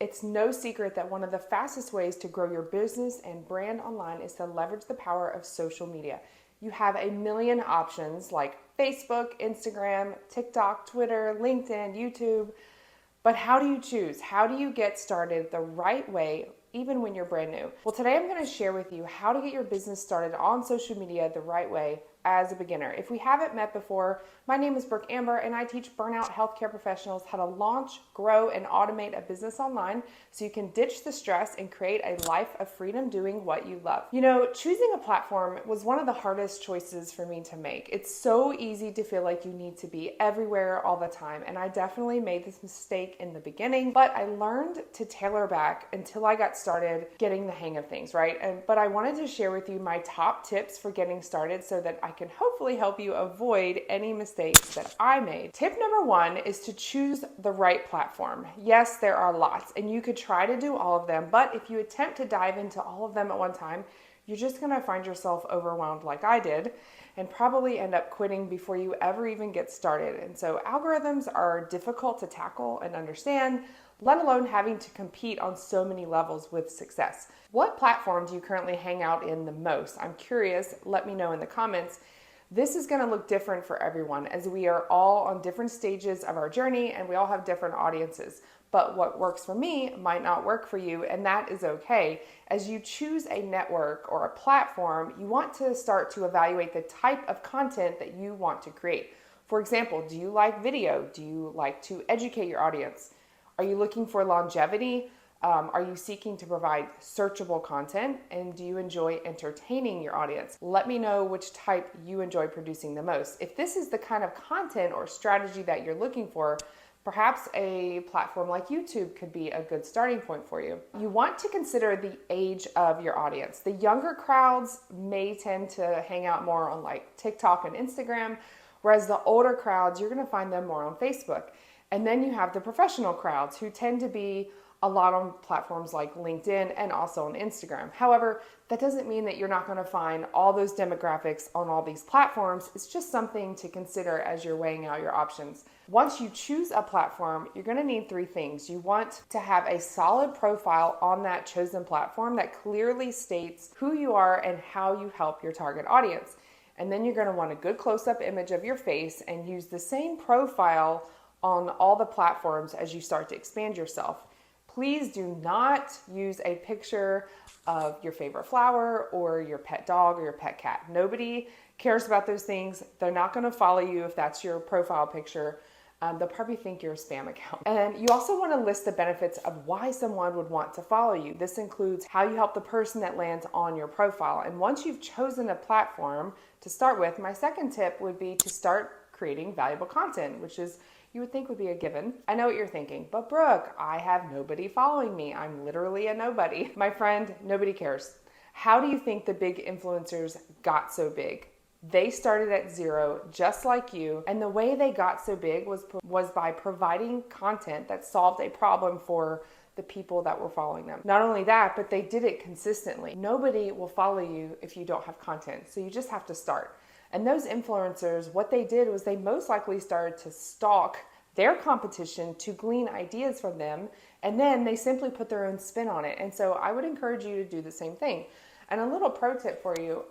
It's no secret that one of the fastest ways to grow your business and brand online is to leverage the power of social media. You have a million options like Facebook, Instagram, TikTok, Twitter, LinkedIn, YouTube. But how do you choose? How do you get started the right way, even when you're brand new? Well, today I'm going to share with you how to get your business started on social media the right way as a beginner. If we haven't met before, my name is Brooke Amber and I teach burnout healthcare professionals how to launch, grow, and automate a business online so you can ditch the stress and create a life of freedom doing what you love. You know, choosing a platform was one of the hardest choices for me to make. It's so easy to feel like you need to be everywhere all the time, and I definitely made this mistake in the beginning, but I learned to tailor back until I got started getting the hang of things, right? But I wanted to share with you my top tips for getting started so that I can hopefully help you avoid any mistakes that I made. Tip number one is to choose the right platform. Yes, there are lots, and you could try to do all of them, but if you attempt to dive into all of them at one time, you're just gonna find yourself overwhelmed like I did and probably end up quitting before you ever even get started. And so algorithms are difficult to tackle and understand, let alone having to compete on so many levels with success. What platform do you currently hang out in the most? I'm curious, let me know in the comments. This is going to look different for everyone as we are all on different stages of our journey and we all have different audiences. But what works for me might not work for you, and that is okay. As you choose a network or a platform, you want to start to evaluate the type of content that you want to create. For example, do you like video? Do you like to educate your audience? Are you looking for longevity? Are you seeking to provide searchable content? And do you enjoy entertaining your audience? Let me know which type you enjoy producing the most. If this is the kind of content or strategy that you're looking for, perhaps a platform like YouTube could be a good starting point for you. You want to consider the age of your audience. The younger crowds may tend to hang out more on like TikTok and Instagram, whereas the older crowds, you're going to find them more on Facebook. And then you have the professional crowds who tend to be a lot on platforms like LinkedIn and also on Instagram. However, that doesn't mean that you're not going to find all those demographics on all these platforms. It's just something to consider as you're weighing out your options. Once you choose a platform, you're going to need three things. You want to have a solid profile on that chosen platform that clearly states who you are and how you help your target audience. And then you're going to want a good close-up image of your face and use the same profile on all the platforms as you start to expand yourself. Please do not use a picture of your favorite flower or your pet dog or your pet cat. Nobody cares about those things. They're not going to follow you if that's your profile picture. They'll probably think you're a spam account. And you also want to list the benefits of why someone would want to follow you. This includes how you help the person that lands on your profile. And once you've chosen a platform to start with, my second tip would be to start creating valuable content, which is you would think would be a given. I know what you're thinking, but Brooke, I have nobody following me. I'm literally a nobody. My friend, nobody cares. How do you think the big influencers got so big? They started at zero, just like you, and the way they got so big was by providing content that solved a problem for the people that were following them. Not only that, but they did it consistently. Nobody will follow you if you don't have content, so you just have to start. And those influencers, what they did was they most likely started to stalk their competition to glean ideas from them, and then they simply put their own spin on it. And so I would encourage you to do the same thing. And a little pro tip for you,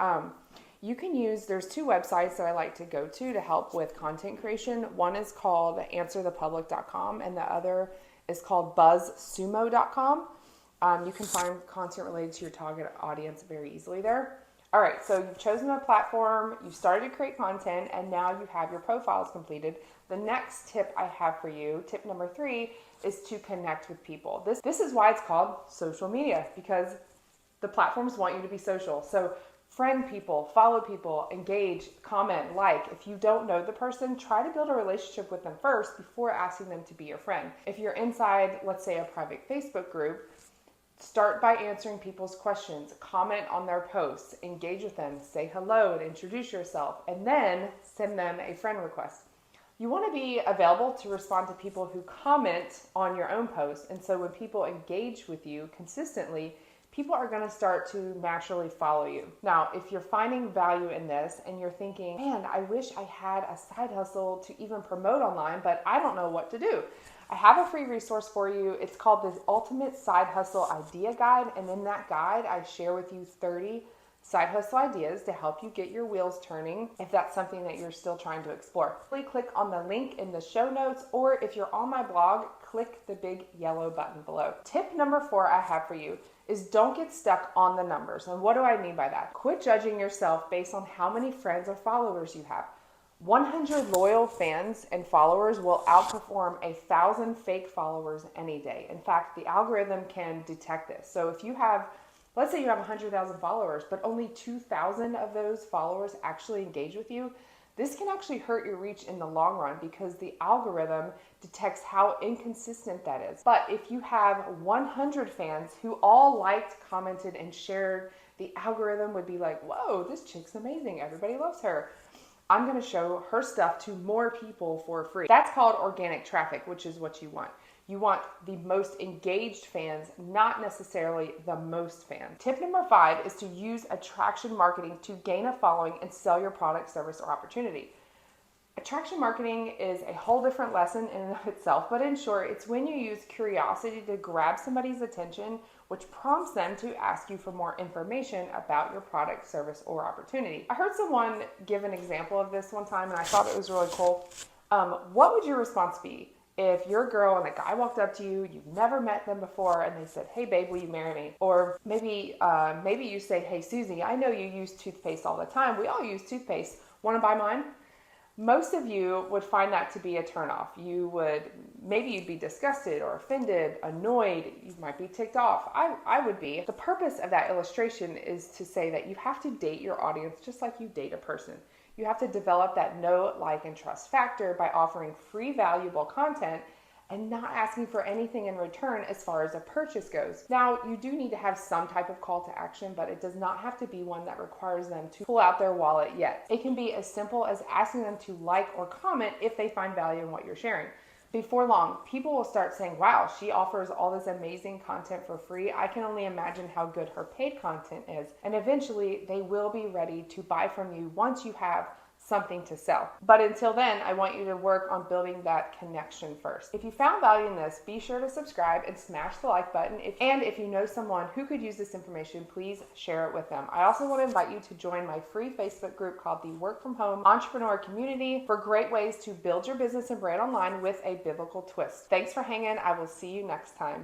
you can use, there's two websites that I like to go to help with content creation. One is called answerthepublic.com and the other is called buzzsumo.com. You can find content related to your target audience very easily there. All right, so you've chosen a platform, you've started to create content, and now you have your profiles completed. The next tip I have for you, tip number 3, is to connect with people. This is why it's called social media, because the platforms want you to be social. So friend people, follow people, engage, comment, like. If you don't know the person, try to build a relationship with them first before asking them to be your friend. If you're inside, let's say, a private Facebook group, start by answering people's questions, comment on their posts, engage with them, say hello and introduce yourself, and then send them a friend request. You want to be available to respond to people who comment on your own posts, and so when people engage with you consistently, people are going to start to naturally follow you. Now, if you're finding value in this and you're thinking, man, I wish I had a side hustle to even promote online, but I don't know what to do. I have a free resource for you. It's called the Ultimate Side Hustle Idea Guide. And in that guide, I share with you 30 side hustle ideas to help you get your wheels turning if that's something that you're still trying to explore. Please click on the link in the show notes, or if you're on my blog, click the big yellow button below. Tip number 4 I have for you is don't get stuck on the numbers. And what do I mean by that? Quit judging yourself based on how many friends or followers you have. 100 loyal fans and followers will outperform 1,000 fake followers any day. In fact, the algorithm can detect this. So if you have, let's say you have 100,000 followers, but only 2,000 of those followers actually engage with you, this can actually hurt your reach in the long run because the algorithm detects how inconsistent that is. But if you have 100 fans who all liked, commented, and shared, the algorithm would be like, whoa, this chick's amazing. Everybody loves her. I'm going to show her stuff to more people for free. That's called organic traffic, which is what you want. You want the most engaged fans, not necessarily the most fans. Tip number 5 is to use attraction marketing to gain a following and sell your product, service, or opportunity. Attraction marketing is a whole different lesson in and of itself, but in short, it's when you use curiosity to grab somebody's attention, which prompts them to ask you for more information about your product, service, or opportunity. I heard someone give an example of this one time, and I thought it was really cool. What would your response be if your girl and a guy walked up to you, you've never met them before, and they said, hey babe, will you marry me? Or maybe you say, hey Susie, I know you use toothpaste all the time. We all use toothpaste. Want to buy mine? Most of you would find that to be a turnoff. Maybe you'd be disgusted or offended, annoyed. You might be ticked off. I would be. The purpose of that illustration is to say that you have to date your audience just like you date a person. You have to develop that know, like, and trust factor by offering free, valuable content and not asking for anything in return as far as a purchase goes. Now, you do need to have some type of call to action, but it does not have to be one that requires them to pull out their wallet yet. It can be as simple as asking them to like or comment if they find value in what you're sharing. Before long, people will start saying, wow, she offers all this amazing content for free. I can only imagine how good her paid content is. And eventually, they will be ready to buy from you once you have something to sell. But until then, I want you to work on building that connection first. If you found value in this, be sure to subscribe and smash the like button. If you know someone who could use this information, please share it with them. I also want to invite you to join my free Facebook group called the Work From Home Entrepreneur Community for great ways to build your business and brand online with a biblical twist. Thanks for hanging. I will see you next time.